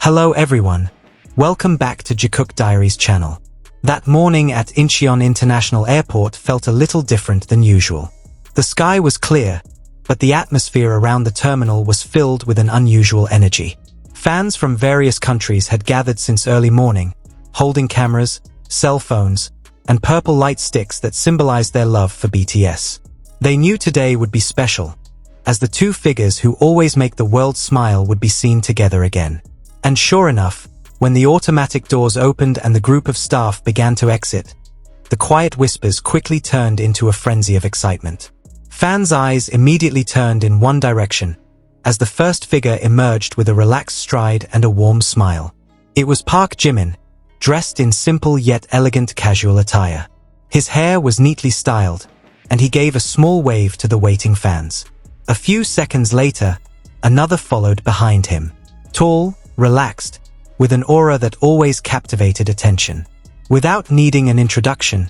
Hello everyone. Welcome back to Jikook Diaries channel. That morning at Incheon International Airport felt a little different than usual. The sky was clear, but the atmosphere around the terminal was filled with an unusual energy. Fans from various countries had gathered since early morning, holding cameras, cell phones, and purple light sticks that symbolized their love for BTS. They knew today would be special, as the two figures who always make the world smile would be seen together again. And sure enough, when the automatic doors opened and the group of staff began to exit, the quiet whispers quickly turned into a frenzy of excitement. Fans' eyes immediately turned in one direction, as the first figure emerged with a relaxed stride and a warm smile. It was Park Jimin, dressed in simple yet elegant casual attire. His hair was neatly styled, and he gave a small wave to the waiting fans. A few seconds later, another followed behind him. Tall, relaxed, with an aura that always captivated attention. Without needing an introduction,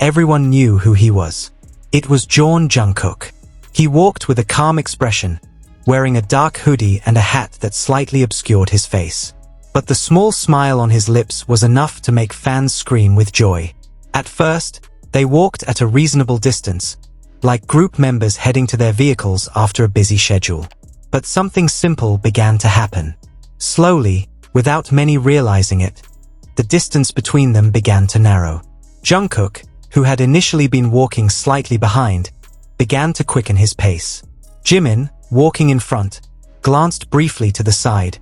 everyone knew who he was. It was Jungkook. He walked with a calm expression, wearing a dark hoodie and a hat that slightly obscured his face. But the small smile on his lips was enough to make fans scream with joy. At first, they walked at a reasonable distance, like group members heading to their vehicles after a busy schedule. But something simple began to happen. Slowly, without many realizing it, the distance between them began to narrow. Jungkook, who had initially been walking slightly behind, began to quicken his pace. Jimin, walking in front, glanced briefly to the side,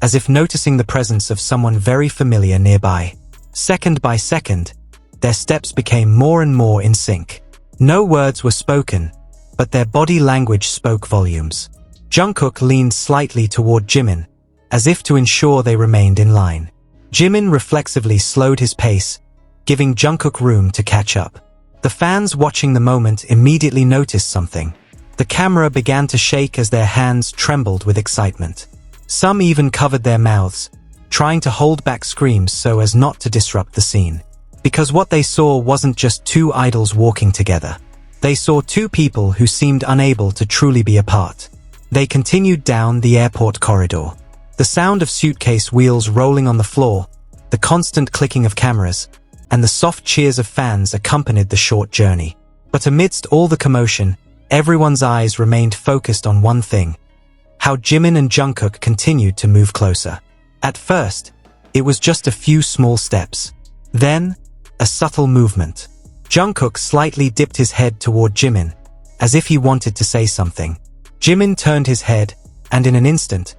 as if noticing the presence of someone very familiar nearby. Second by second, their steps became more and more in sync. No words were spoken, but their body language spoke volumes. Jungkook leaned slightly toward Jimin, as if to ensure they remained in line. Jimin reflexively slowed his pace, giving Jungkook room to catch up. The fans watching the moment immediately noticed something. The camera began to shake as their hands trembled with excitement. Some even covered their mouths, trying to hold back screams so as not to disrupt the scene. Because what they saw wasn't just two idols walking together. They saw two people who seemed unable to truly be apart. They continued down the airport corridor. The sound of suitcase wheels rolling on the floor, the constant clicking of cameras, and the soft cheers of fans accompanied the short journey. But amidst all the commotion, everyone's eyes remained focused on one thing: how Jimin and Jungkook continued to move closer. At first, it was just a few small steps. Then, a subtle movement. Jungkook slightly dipped his head toward Jimin, as if he wanted to say something. Jimin turned his head, and in an instant,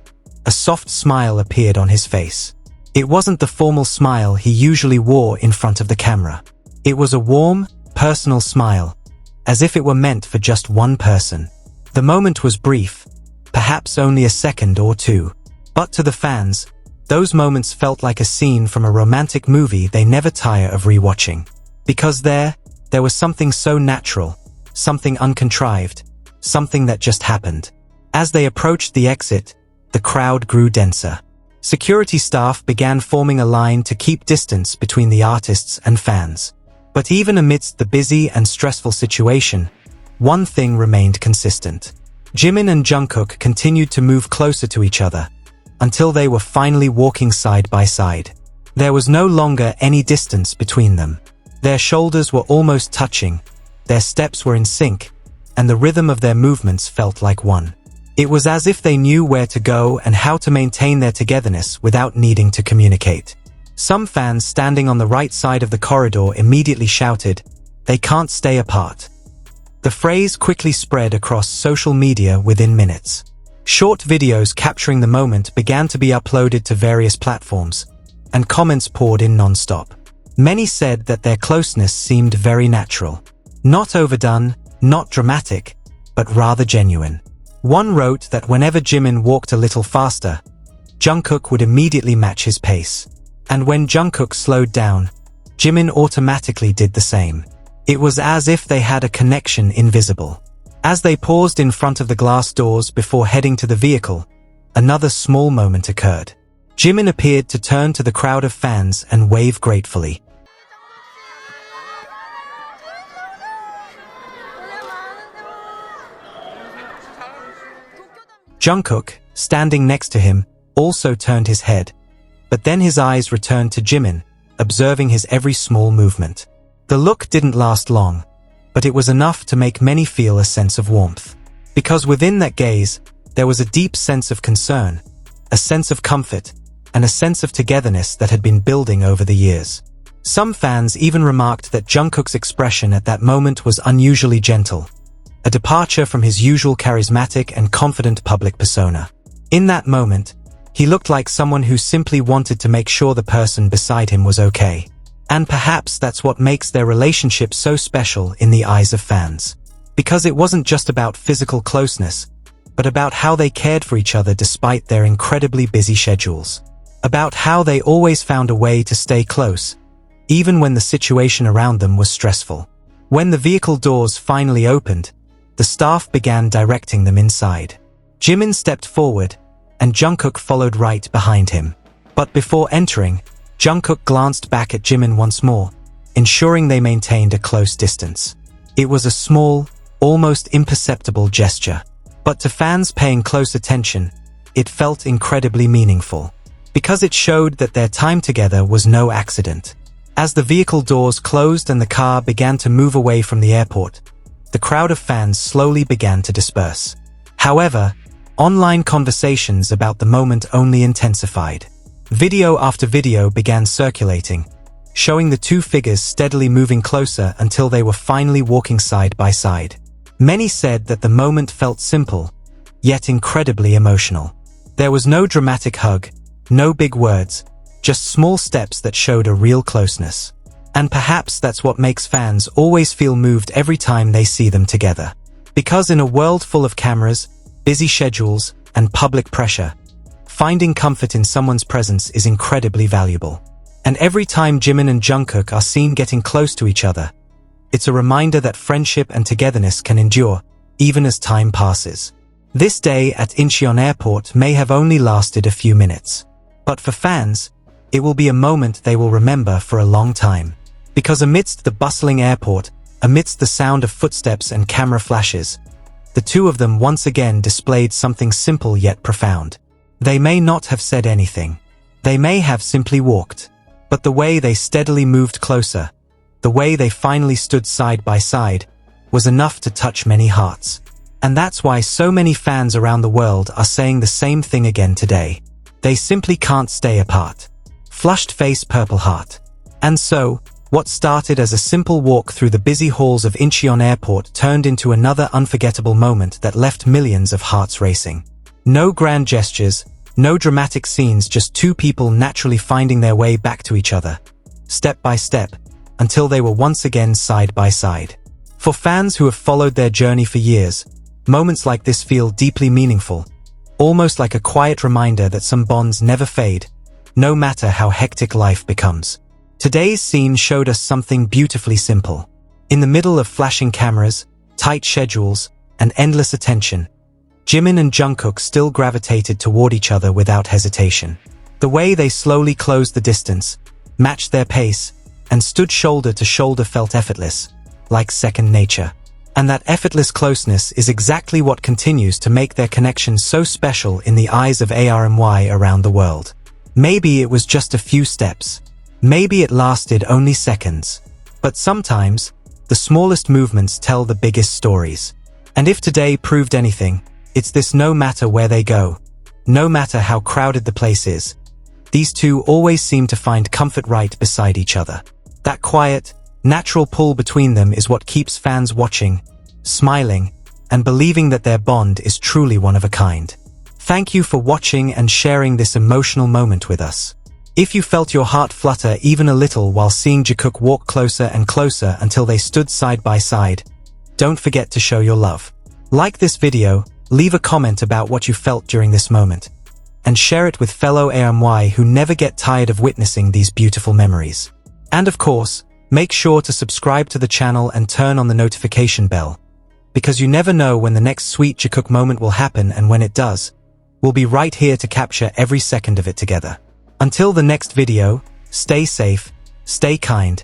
a soft smile appeared on his face. It wasn't the formal smile he usually wore in front of the camera. It was a warm, personal smile, as if it were meant for just one person. The moment was brief, perhaps only a second or two. But to the fans, those moments felt like a scene from a romantic movie they never tire of rewatching. Because there was something so natural, something uncontrived, something that just happened. As they approached the exit, the crowd grew denser. Security staff began forming a line to keep distance between the artists and fans. But even amidst the busy and stressful situation, one thing remained consistent. Jimin and Jungkook continued to move closer to each other, until they were finally walking side by side. There was no longer any distance between them. Their shoulders were almost touching, their steps were in sync, and the rhythm of their movements felt like one. It was as if they knew where to go and how to maintain their togetherness without needing to communicate. Some fans standing on the right side of the corridor immediately shouted, "They can't stay apart." The phrase quickly spread across social media within minutes. Short videos capturing the moment began to be uploaded to various platforms, and comments poured in non-stop. Many said that their closeness seemed very natural. Not overdone, not dramatic, but rather genuine. One wrote that whenever Jimin walked a little faster, Jungkook would immediately match his pace. And when Jungkook slowed down, Jimin automatically did the same. It was as if they had a connection invisible. As they paused in front of the glass doors before heading to the vehicle, another small moment occurred. Jimin appeared to turn to the crowd of fans and wave gratefully. Jungkook, standing next to him, also turned his head, But then his eyes returned to Jimin, observing his every small movement. The look didn't last long, but it was enough to make many feel a sense of warmth. Because within that gaze, there was a deep sense of concern, a sense of comfort, and a sense of togetherness that had been building over the years. Some fans even remarked that Jungkook's expression at that moment was unusually gentle, a departure from his usual charismatic and confident public persona. In that moment, he looked like someone who simply wanted to make sure the person beside him was okay. And perhaps that's what makes their relationship so special in the eyes of fans. Because it wasn't just about physical closeness, but about how they cared for each other despite their incredibly busy schedules. About how they always found a way to stay close, even when the situation around them was stressful. When the vehicle doors finally opened, the staff began directing them inside. Jimin stepped forward, and Jungkook followed right behind him. But before entering, Jungkook glanced back at Jimin once more, ensuring they maintained a close distance. It was a small, almost imperceptible gesture. But to fans paying close attention, it felt incredibly meaningful. Because it showed that their time together was no accident. As the vehicle doors closed and the car began to move away from the airport, the crowd of fans slowly began to disperse. However, online conversations about the moment only intensified. Video after video began circulating, showing the two figures steadily moving closer until they were finally walking side by side. Many said that the moment felt simple, yet incredibly emotional. There was no dramatic hug, no big words, just small steps that showed a real closeness. And perhaps that's what makes fans always feel moved every time they see them together. Because in a world full of cameras, busy schedules, and public pressure, finding comfort in someone's presence is incredibly valuable. And every time Jimin and Jungkook are seen getting close to each other, it's a reminder that friendship and togetherness can endure, even as time passes. This day at Incheon Airport may have only lasted a few minutes. But for fans, it will be a moment they will remember for a long time. Because amidst the bustling airport, amidst the sound of footsteps and camera flashes, the two of them once again displayed something simple yet profound. They may not have said anything. They may have simply walked. But the way they steadily moved closer, the way they finally stood side by side, was enough to touch many hearts. And that's why so many fans around the world are saying the same thing again today. They simply can't stay apart. Flushed face, purple heart. And so, what started as a simple walk through the busy halls of Incheon Airport turned into another unforgettable moment that left millions of hearts racing. No grand gestures, no dramatic scenes, just two people naturally finding their way back to each other, step by step, until they were once again side by side. For fans who have followed their journey for years, moments like this feel deeply meaningful, almost like a quiet reminder that some bonds never fade, no matter how hectic life becomes. Today's scene showed us something beautifully simple. In the middle of flashing cameras, tight schedules, and endless attention, Jimin and Jungkook still gravitated toward each other without hesitation. The way they slowly closed the distance, matched their pace, and stood shoulder to shoulder felt effortless, like second nature. And that effortless closeness is exactly what continues to make their connection so special in the eyes of ARMY around the world. Maybe it was just a few steps. Maybe it lasted only seconds. But sometimes, the smallest movements tell the biggest stories. And if today proved anything, it's this: no matter where they go, no matter how crowded the place is, these two always seem to find comfort right beside each other. That quiet, natural pull between them is what keeps fans watching, smiling, and believing that their bond is truly one of a kind. Thank you for watching and sharing this emotional moment with us. If you felt your heart flutter even a little while seeing Jikook walk closer and closer until they stood side by side, don't forget to show your love. Like this video, leave a comment about what you felt during this moment, and share it with fellow ARMY who never get tired of witnessing these beautiful memories. And of course, make sure to subscribe to the channel and turn on the notification bell, because you never know when the next sweet Jikook moment will happen, and when it does, we'll be right here to capture every second of it together. Until the next video, stay safe, stay kind,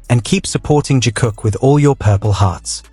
and keep supporting Jikook with all your purple hearts.